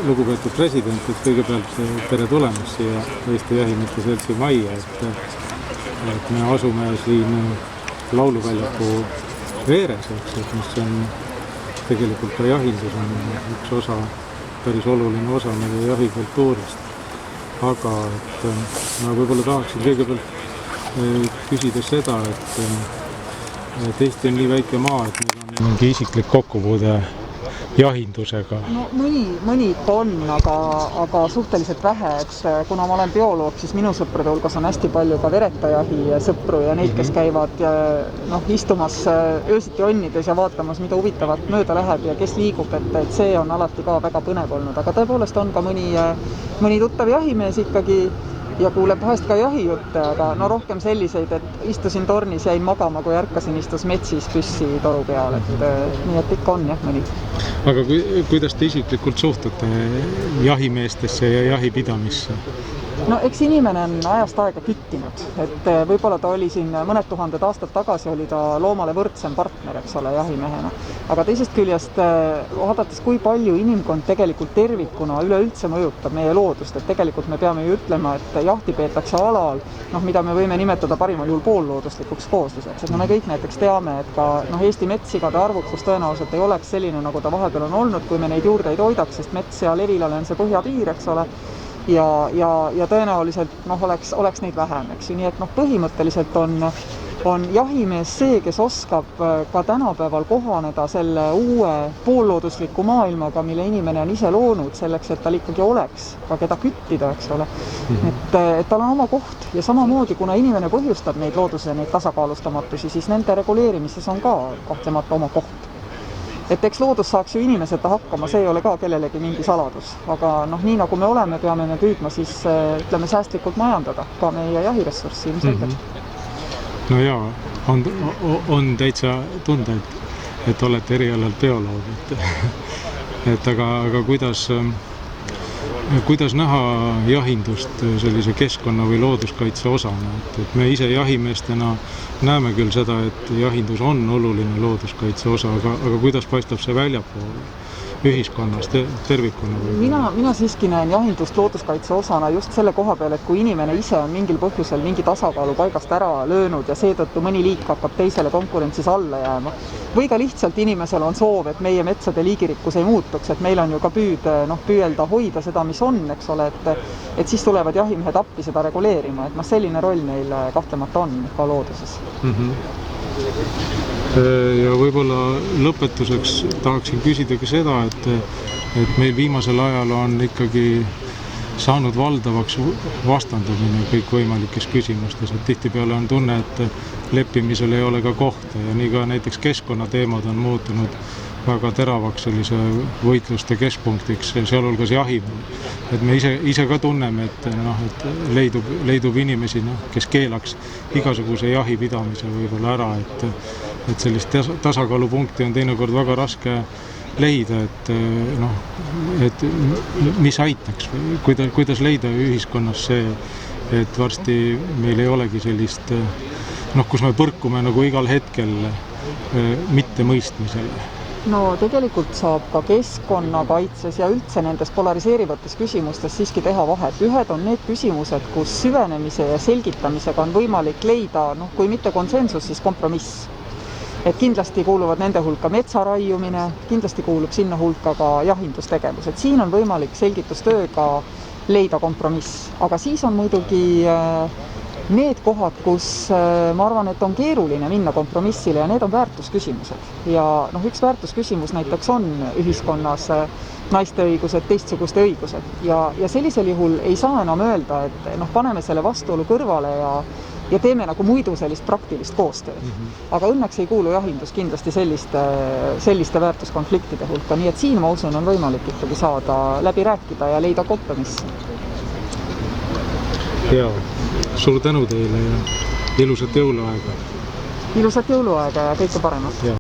lugupeetud president, et kõigepealt tere tulemast siia Eesti Jahimeeste Seltsi majja, et me asume siin lauluväljaku veeres, mis on tegelikult ka jahindus on üks osa, päris oluline osa meie jahikultuurist. Aga ma võib-olla tahaksin kõigepealt küsida seda, et Eesti on nii väike maa, et meil on mingi isiklik kokkupuude jahindusega. No mõni on, aga suhteliselt vähe, et kuna ma olen bioloog, siis minu sõprade hulgas on hästi palju ka veretajahi sõpru ja neid, kes käivad istumas öösiti onnides ja vaatamas, mida huvitavat mööda läheb ja kes liigub, et see on alati ka väga põnev olnud, aga tõepoolest on ka mõni tuttav jahimees ikkagi ja kuuleb vahest ka jahijutte, aga rohkem selliseid, et istusin tornis, jäin magama, kui ärkasin, istus metsis püssi toru peal, nii et ikka on mõni. Aga kuidas te isiklikult suhtute jahimeestesse ja jahipidamisse? No eks inimene on ajast aega küttinud, et võib-olla ta oli siin mõned tuhanded aastad tagasi, oli ta loomale võrdsem partner, eks ole, jahimehena. Aga teisest küljest, vaadates kui palju inimkond tegelikult tervikuna üleüldse mõjutab meie loodust, et tegelikult me peame ju ütlema, et jahti peetakse alal, mida me võime nimetada parimal juhul poollooduslikuks koosluseks. Et me kõik näiteks teame, et ka Eesti metssigade arvukus tõenäoliselt ei oleks selline, nagu ta vahepeal on olnud, kui me neid juurde ei toidaks, sest mets ja levilale on see põhjapiir, eks ole. Ja tõenäoliselt oleks neid vähem, eks ju, nii et põhimõtteliselt on jahimees see, kes oskab ka tänapäeval kohaneda selle uue poolloodusliku maailmaga, mille inimene on ise loonud selleks, et tal ikkagi oleks ka keda küttida, eks ole. Et tal on oma koht ja samamoodi, kuna inimene põhjustab neid looduse, neid tasakaalustamatusi, siis nende reguleerimises on ka kahtlemata oma koht. Et eks loodus saaks ju inimeseta hakkama, see ei ole ka kellelegi mingi saladus. Aga nii nagu me oleme, peame me püüdma siis, ütleme, säästlikult majandada ka meie jahiressurssi ilmselgelt. No jaa, on täitsa tunda, et olete erialalt bioloog. Aga kuidas näha jahindust sellise keskkonna või looduskaitse osana? Et me ise jahimeestena näeme küll seda, et jahindus on oluline looduskaitse osa, aga kuidas paistab see väljapoole ühiskonnast tervikuna? Mina siiski näen jahindust looduskaitse osana just selle koha peal, et kui inimene ise on mingil põhjusel mingi tasakaalu paigast ära löönud ja seetõttu mõni liik hakkab teisele konkurentsis alla jääma, või ka lihtsalt inimesel on soov, et meie metsade liigirikkus ei muutuks, et meil on ju ka püüelda hoida seda, mis on, eks ole, et siis tulevad jahimehed appi seda reguleerima, et selline roll neil kahtlemata on ka looduses. Ja võib-olla lõpetuseks tahaksin küsida ka seda, et meil viimasel ajal on ikkagi saanud valdavaks vastandumine kõikvõimalikes küsimustes, et tihtipeale on tunne, et leppimisel ei ole ka kohta ja nii ka näiteks keskkonnateemad on muutunud väga teravaks sellise võitluste keskpunktiks, sealhulgas jahimehed. Et me ise ka tunneme, et leidub inimesi, kes keelaks igasuguse jahipidamise võib-olla ära, et sellist tasakaalupunkti on teinekord väga raske leida, et mis aitaks, kuidas leida ühiskonnas see, et varsti meil ei olegi sellist, kus me põrkume nagu igal hetkel mittemõistmisele. No tegelikult saab ka keskkonnakaitses ja üldse nendes polariseerivates küsimustes siiski teha vahet. Ühed on need küsimused, kus süvenemise ja selgitamisega on võimalik leida, kui mitte konsensus, siis kompromiss. Et kindlasti kuuluvad nende hulka metsaraiumine, kindlasti kuulub sinna hulka ka jahindustegevus. Et siin on võimalik selgitustööga leida kompromiss. Aga siis on muidugi need kohad, kus ma arvan, et on keeruline minna kompromissile ja need on väärtusküsimused. Ja üks väärtusküsimus näiteks on ühiskonnas naiste õigused, teistsuguste õigused. Ja sellisel juhul ei saa enam öelda, et paneme selle vastuolu kõrvale ja teeme nagu muidu sellist praktilist koostööd. Aga õnneks ei kuulu jahindus kindlasti selliste väärtuskonfliktide hulka. Nii et siin, ma usun, on võimalik ikkagi saada läbi rääkida ja leida kompromissi. Jaa, suur tänu teile ja ilusat jõuluaega. Ilusat jõuluaega ja kõike paremat.